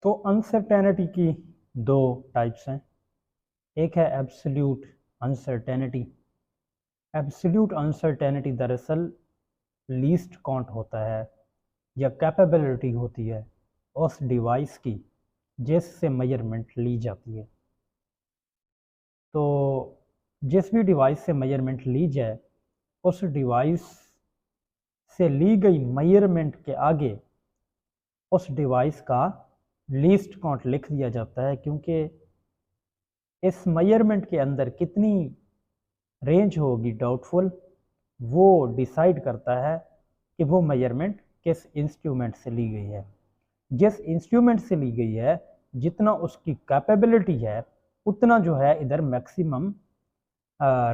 तो अनसर्टेनिटी की दो टाइप्स हैं। एक है एब्सोल्यूट अनसर्टेनिटी। एब्सोल्यूट अनसर्टेनिटी दरअसल लीस्ट काउंट होता है या कैपेबिलिटी होती है उस डिवाइस की जिससे मेजरमेंट ली जाती है। तो जिस भी डिवाइस से मेजरमेंट ली जाए उस डिवाइस से ली गई मेजरमेंट के आगे उस डिवाइस का लीस्ट काउंट लिख दिया जाता है, क्योंकि इस मेजरमेंट के अंदर कितनी रेंज होगी डाउटफुल वो डिसाइड करता है कि वो मेजरमेंट किस इंस्ट्रूमेंट से ली गई है। जिस इंस्ट्रूमेंट से ली गई है जितना उसकी कैपेबिलिटी है उतना जो है इधर मैक्सिमम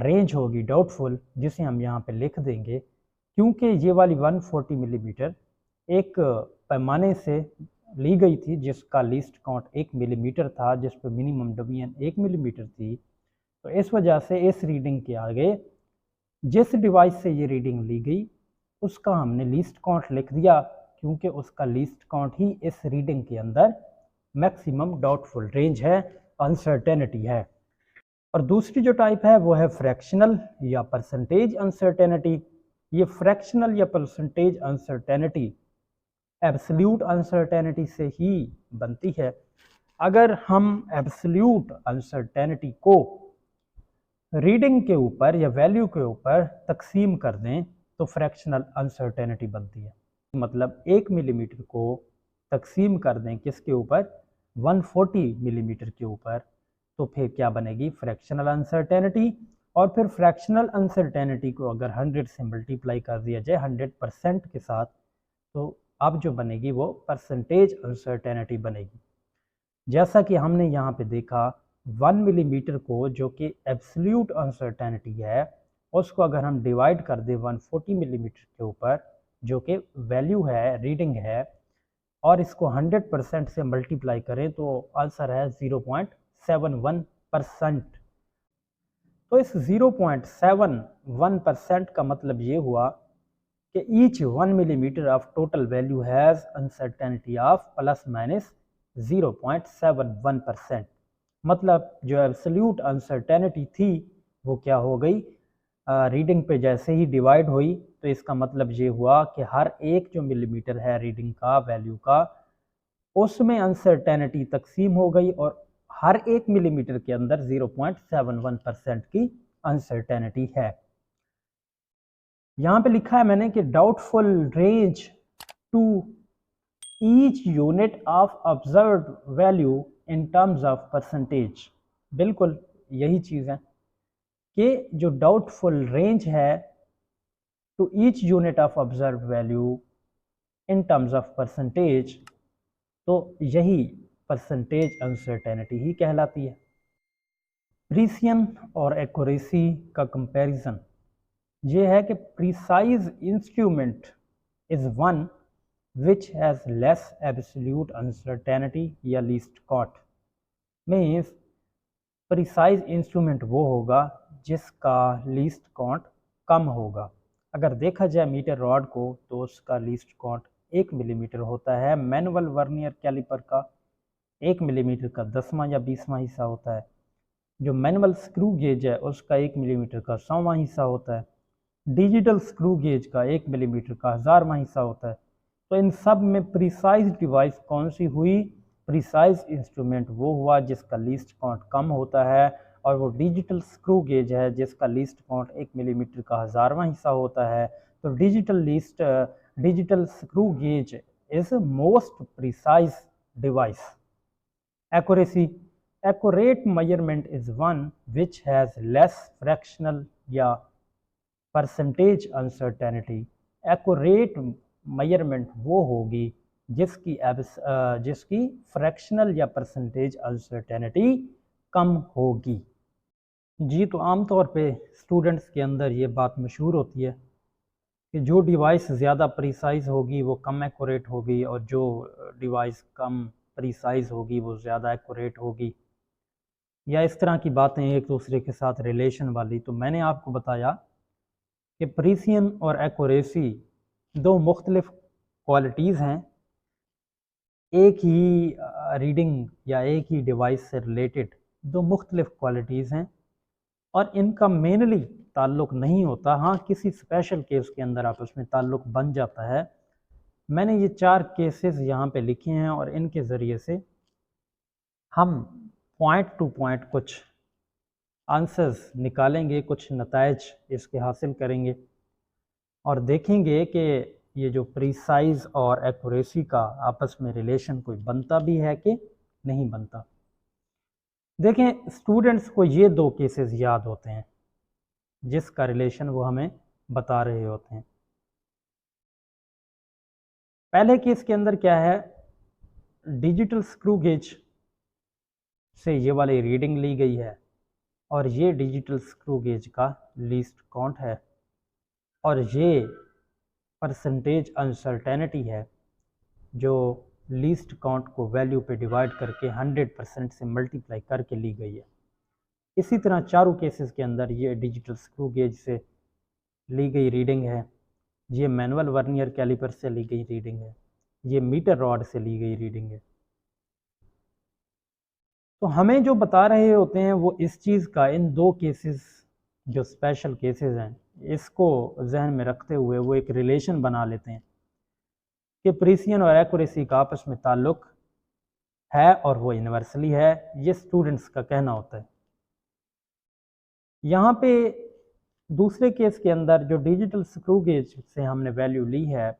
रेंज होगी डाउटफुल, जिसे हम यहाँ पे लिख देंगे। क्योंकि ये वाली 140 मिलीमीटर एक पैमाने से ली गई थी जिसका लीस्ट काउंट 1 मिलीमीटर था, जिस पर मिनिमम डबीएन 1 मिलीमीटर थी। तो इस वजह से इस रीडिंग के आगे जिस डिवाइस से ये रीडिंग ली गई उसका हमने लीस्ट काउंट लिख दिया, क्योंकि उसका लीस्ट काउंट ही इस रीडिंग के अंदर मैक्सिमम डाउटफुल रेंज है, अनसर्टेनिटी है। और दूसरी जो टाइप है वो है फ्रैक्शनल या परसेंटेज अनसर्टेनिटी। ये फ्रैक्शनल या परसेंटेज अनसर्टेनिटी एब्सोल्यूट अनसर्टेनिटी से ही बनती है। अगर हम एब्सोल्यूट अनसर्टेनिटी को रीडिंग के ऊपर या वैल्यू के ऊपर तकसीम कर दें तो फ्रैक्शनल अनसर्टेनिटी बनती है। मतलब 1 मिलीमीटर को तकसीम कर दें किसके ऊपर, 140 मिलीमीटर के ऊपर, तो फिर क्या बनेगी, फ्रैक्शनल अनसर्टेनिटी। और फिर फ्रैक्शनल अनसर्टेनिटी को अगर 100 से मल्टीप्लाई कर दिया जाए 100% के साथ, तो अब जो बनेगी वो परसेंटेज अनसर्टेनिटी बनेगी। जैसा कि हमने यहाँ पे देखा 1 मिलीमीटर को, जो कि एब्सोल्यूट अनसर्टेनिटी है, उसको अगर हम डिवाइड कर दें 140 मिलीमीटर के ऊपर जो कि वैल्यू है, रीडिंग है, और इसको 100% से मल्टीप्लाई करें तो आंसर है 0.71%। तो इस 0.71% का मतलब ये हुआ कि each 1 millimetre of total value has uncertainty of plus minus 0.71%। मतलब जो एब्सोल्यूट अनसर्टेनिटी थी वो क्या हो गई, रीडिंग पे जैसे ही डिवाइड हुई तो इसका मतलब ये हुआ कि हर एक जो मिलीमीटर है रीडिंग का, वैल्यू का, उसमें अनसर्टेनिटी तकसीम हो गई और हर एक मिलीमीटर के अंदर 0.71% की अनसर्टेनिटी है। यहाँ पे लिखा है मैंने कि doubtful range to each unit of observed value in terms of percentage. बिल्कुल यही चीज़ है कि जो डाउटफुल रेंज है to each unit of observed value in terms of percentage, तो यही परसेंटेज अनसर्टेनिटी ही कहलाती है। प्रीसिजन और एक्यूरेसी का कंपैरिजन ये है कि precise instrument is one which has less absolute uncertainty या least count. Means precise instrument वो होगा जिसका लीस्ट काउंट कम होगा। अगर देखा जाए मीटर रॉड को तो उसका लीस्ट काउंट 1 मिलीमीटर होता है। मैनुअल वर्नियर कैलिपर का 1 मिलीमीटर का 10वां या 20वां हिस्सा होता है। जो मैनुअल स्क्रू गेज है उसका 1 मिलीमीटर का 100वां हिस्सा होता है। डिजिटल स्क्रू गेज का 1 मिलीमीटर का 1000वां हिस्सा होता है। तो इन सब में प्रिसाइज डिवाइस कौन सी हुई, प्रिसाइज इंस्ट्रूमेंट वो हुआ जिसका लीस्ट काउंट कम होता है, और वो डिजिटल स्क्रू गेज है जिसका लीस्ट काउंट 1 मिलीमीटर का 1000वां हिस्सा होता है। तो digital screw gauge is most precise device. Accuracy, accurate measurement is one which has less fractional या percentage uncertainty। accurate measurement वो होगी जिसकी fractional या percentage uncertainty कम होगी। जी, तो आमतौर पे स्टूडेंट्स के अंदर ये बात मशहूर होती है कि जो डिवाइस ज़्यादा प्रिसाइज होगी वो कम एक्यूरेट होगी, और जो डिवाइस कम प्रिसाइज होगी वो ज़्यादा एक्यूरेट होगी, या इस तरह की बातें एक दूसरे के साथ रिलेशन वाली। तो मैंने आपको बताया कि प्रीसिजन और एक्यूरेसी दो मुख्तलिफ क्वालिटीज़ हैं। एक ही रीडिंग या एक ही डिवाइस से रिलेटेड दो मुख्तलिफ क्वालिटीज़ हैं और इनका मेनली ताल्लुक़ नहीं होता। हाँ, किसी स्पेशल केस के अंदर आपस में ताल्लुक़ बन जाता है। मैंने ये 4 केसेस यहाँ पे लिखे हैं और इनके ज़रिए से हम पॉइंट टू पॉइंट कुछ आंसर्स निकालेंगे, कुछ नताइज इसके हासिल करेंगे और देखेंगे कि ये जो प्रिसाइज और एक्यूरेसी का आपस में रिलेशन कोई बनता भी है कि नहीं बनता। देखें, स्टूडेंट्स को ये 2 केसेस याद होते हैं जिसका रिलेशन वो हमें बता रहे होते हैं। पहले केस के अंदर क्या है, डिजिटल स्क्रू गेज से ये वाली रीडिंग ली गई है और ये डिजिटल स्क्रू गेज का लीस्ट काउंट है और ये परसेंटेज अनसर्टेनिटी है जो लीस्ट काउंट को वैल्यू पे डिवाइड करके 100% से मल्टीप्लाई करके ली गई है। इसी तरह चारों केसेस के अंदर ये डिजिटल स्क्रू गेज से ली गई रीडिंग है, ये मैनुअल वर्नियर कैलिपर से ली गई रीडिंग है, ये मीटर रॉड से ली गई रीडिंग है। तो हमें जो बता रहे होते हैं वो इस चीज़ का, इन 2 केसेस जो स्पेशल केसेस हैं, इसको जहन में रखते हुए वो एक रिलेशन बना लेते हैं कि प्रिसिजन और एक्यूरेसी का आपस में ताल्लुक़ है और वो यूनिवर्सली है। ये स्टूडेंट्स का कहना होता है। यहाँ पे दूसरे केस के अंदर जो डिजिटल स्क्रू गेज से हमने वैल्यू ली है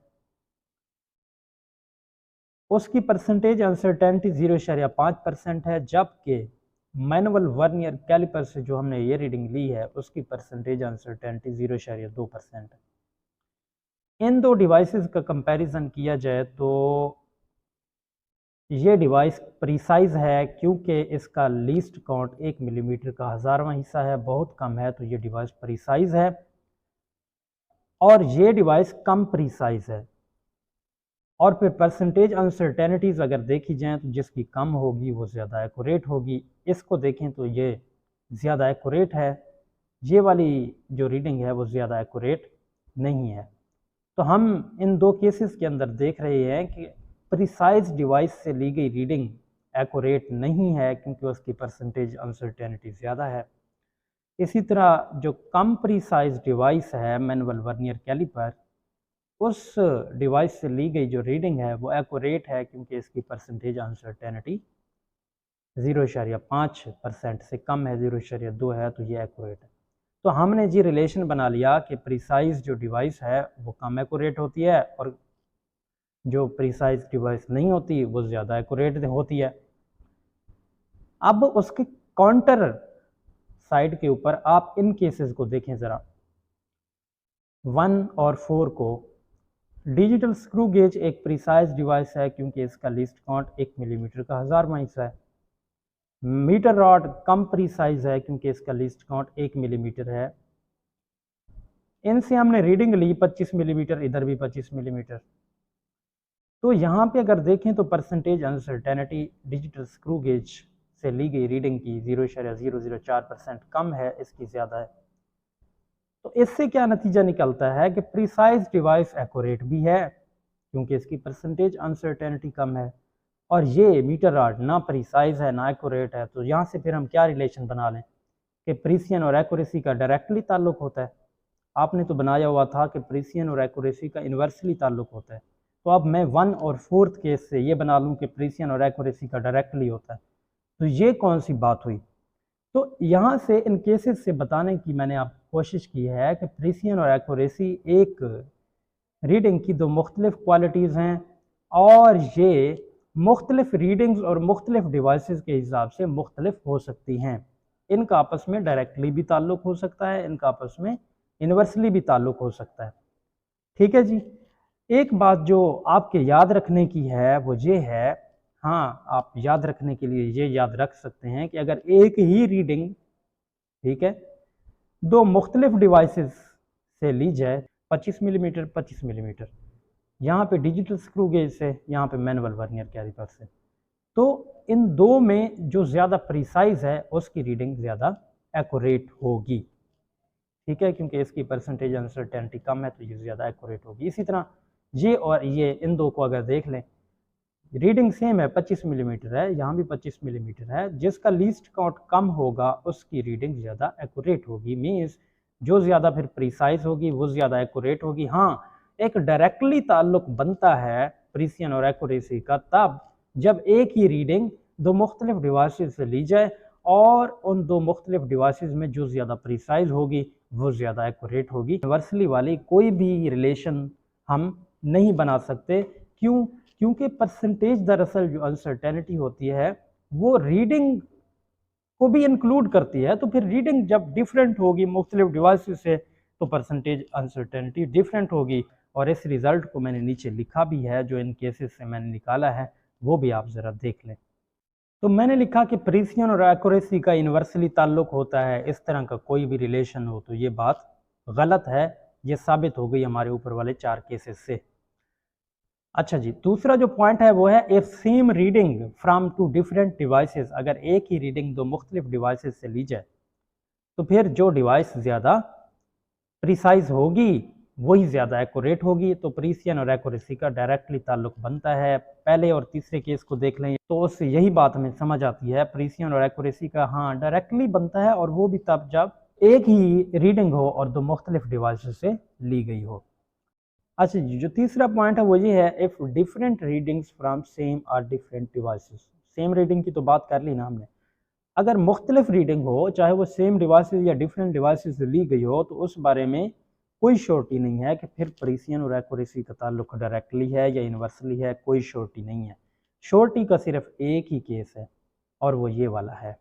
उसकी परसेंटेज अनसर्टेनिटी 0.5% है, जबकि मैनुअल वर्नियर कैलिपर से जो हमने ये रीडिंग ली है उसकी परसेंटेज अनसर्टेनिटी 0.2% है। इन 2 डिवाइसेस का कंपैरिजन किया जाए तो ये डिवाइस प्रिसाइज है क्योंकि इसका लीस्ट काउंट 1 मिलीमीटर का 1000वां हिस्सा है, बहुत कम है, तो ये डिवाइस प्रिसाइज है। और ये डिवाइस कम प्रिसाइज है। और फिर परसेंटेज अनसर्टेनिटीज़ अगर देखी जाएँ तो जिसकी कम होगी वो ज़्यादा एक्यूरेट होगी। इसको देखें तो ये ज़्यादा एक्यूरेट है, ये वाली जो रीडिंग है वो ज़्यादा एक्यूरेट नहीं है। तो हम इन 2 केसेस के अंदर देख रहे हैं कि प्रिसाइज डिवाइस से ली गई रीडिंग एक्यूरेट नहीं है क्योंकि उसकी परसेंटेज अनसर्टेनिटी ज़्यादा है। इसी तरह जो कम प्रिसाइज डिवाइस है मैनुअल वर्नियर कैलिपर, उस डिवाइस से ली गई जो रीडिंग है वो एक्यूरेट है क्योंकि इसकी परसेंटेज अनसर्टेनिटी 0.5% से कम है, 0.2 है, तो ये एक्यूरेट है। तो हमने जी रिलेशन बना लिया कि प्रिसाइज जो डिवाइस है वो कम एक्यूरेट होती है और जो प्रिसाइज डिवाइस नहीं होती वो ज़्यादा एक्यूरेट होती है। अब उसके काउंटर साइड के ऊपर आप इन केसेस को देखें ज़रा। 1 और 4 को डिजिटल स्क्रू गेज एक प्रिसाइज डिवाइस है क्योंकि इसका लीस्ट काउंट 1 मिलीमीटर का 1000वां हिस्सा है। मीटर रॉड कम प्रिसाइज है क्योंकि इसका लीस्ट काउंट 1 मिलीमीटर है। इनसे हमने रीडिंग ली 25 मिलीमीटर, इधर भी 25 मिलीमीटर। तो यहाँ पे अगर देखें तो percentage uncertainty digital screw gauge से ली गई रीडिंग की 0.004% कम है, इसकी ज़्यादा है। तो इससे क्या नतीजा निकलता है कि प्रिसाइज डिवाइस एक्यूरेट भी है क्योंकि इसकी परसेंटेज अनसर्टेनिटी कम है और ये मीटर रॉड ना प्रिसाइज है ना एक्यूरेट है। तो यहाँ से फिर हम क्या रिलेशन बना लें कि प्रिसिजन और एक्यूरेसी का डायरेक्टली ताल्लुक होता है। आपने तो बनाया हुआ था कि प्रिसिजन और एक्यूरेसी का इन्वर्सली ताल्लुक होता है। तो अब मैं 1 और 4th केस से ये बना लूँ कि प्रिसिजन और एक्यूरेसी का डायरेक्टली होता है। तो ये कौन सी बात हुई? तो यहाँ से इन केसेस से बताने की मैंने आप कोशिश की है कि प्रिसिजन और एक्यूरेसी एक रीडिंग की 2 मुख्तलिफ क्वालिटीज़ हैं और ये मुख्तलिफ रीडिंग्स और मुख्तलिफ डिवाइसेस के हिसाब से मुख्तलिफ हो सकती हैं। इनका आपस में डायरेक्टली भी ताल्लुक हो सकता है, इनका आपस में इन्वर्सली भी ताल्लुक हो सकता है। ठीक है जी। एक बात जो आपके याद रखने की है वो ये है, हाँ, आप याद रखने के लिए ये याद रख सकते हैं कि अगर एक ही रीडिंग, ठीक है, 2 मुख्तलिफ डिवाइसेस से ली जाए 25 मिलीमीटर 25 मिलीमीटर, यहाँ पे डिजिटल स्क्रू गेज से, यहाँ पे मैनुअल वर्नियर कैलिपर से, तो इन 2 में जो ज़्यादा प्रिसाइज है उसकी रीडिंग ज़्यादा एक्यूरेट होगी। ठीक है, क्योंकि इसकी परसेंटेज अनसर्टेनिटी कम है तो ये ज़्यादा एक्यूरेट होगी। इसी तरह ये और ये इन 2 को अगर देख लें, रीडिंग सेम है, 25 मिलीमीटर है, यहाँ भी 25 मिलीमीटर है, जिसका लीस्ट काउंट कम होगा उसकी रीडिंग ज़्यादा एक्यूरेट होगी। मीन्स जो ज़्यादा फिर प्रिसाइज होगी वो ज़्यादा एक्यूरेट होगी। हाँ, एक डायरेक्टली ताल्लुक बनता है प्रिसिजन और एक्यूरेसी का तब जब एक ही रीडिंग दो मुख्तलिफ डिवाइसेस से ली जाए और उन दो मुख्तलिफ डिवाइसेस में जो ज़्यादा प्रिसाइज होगी वो ज़्यादा एक्यूरेट होगी। यूनिवर्सली वाली कोई भी रिलेशन हम नहीं बना सकते। क्यों? क्योंकि परसेंटेज दरअसल जो अनसर्टेनिटी होती है वो रीडिंग को भी इंक्लूड करती है, तो फिर रीडिंग जब डिफरेंट होगी मुख्तलिफ डिवाइसेस से तो परसेंटेज अनसर्टेनिटी डिफरेंट होगी। और इस रिज़ल्ट को मैंने नीचे लिखा भी है, जो इन केसेस से मैंने निकाला है वो भी आप ज़रा देख लें। तो मैंने लिखा कि प्रिसिजन और एक्यूरेसी का यूनिवर्सली ताल्लुक होता है, इस तरह का कोई भी रिलेशन हो तो ये बात गलत है, ये साबित हो गई हमारे ऊपर वाले 4 केसेस से। अच्छा जी, दूसरा जो पॉइंट है वो है if same reading from two different devices, अगर एक ही रीडिंग दो मुख्तलिफ डिवाइसेस से ली जाए तो फिर जो डिवाइस ज़्यादा प्रिसाइज होगी वही ज़्यादा एक्यूरेट होगी। तो प्रिसिजन और एक्यूरेसी का डायरेक्टली ताल्लुक बनता है। पहले और तीसरे केस को देख लें तो उससे यही बात हमें समझ आती है, प्रिसिजन और एक्यूरेसी का हाँ डायरेक्टली बनता है, और वो भी तब जब एक ही रीडिंग हो और दो मुख्तलिफ डिवाइसेस से ली गई हो। अच्छा जी, जो तीसरा पॉइंट है वो ये है if different readings from same और डिफरेंट डिवाइसेस। सेम रीडिंग की तो बात कर ली ना हमने, अगर मुख्तलिफ रीडिंग हो चाहे वो सेम डिवाइसेस या डिफरेंट डिवाइसेस से ली गई हो तो उस बारे में कोई श्योरिटी नहीं है कि फिर प्रिसिजन और एक्यूरेसी का ताल्लुक डायरेक्टली है या यूनिवर्सली है, कोई श्योरिटी नहीं है। श्योरिटी का सिर्फ एक ही केस है और वो ये वाला है।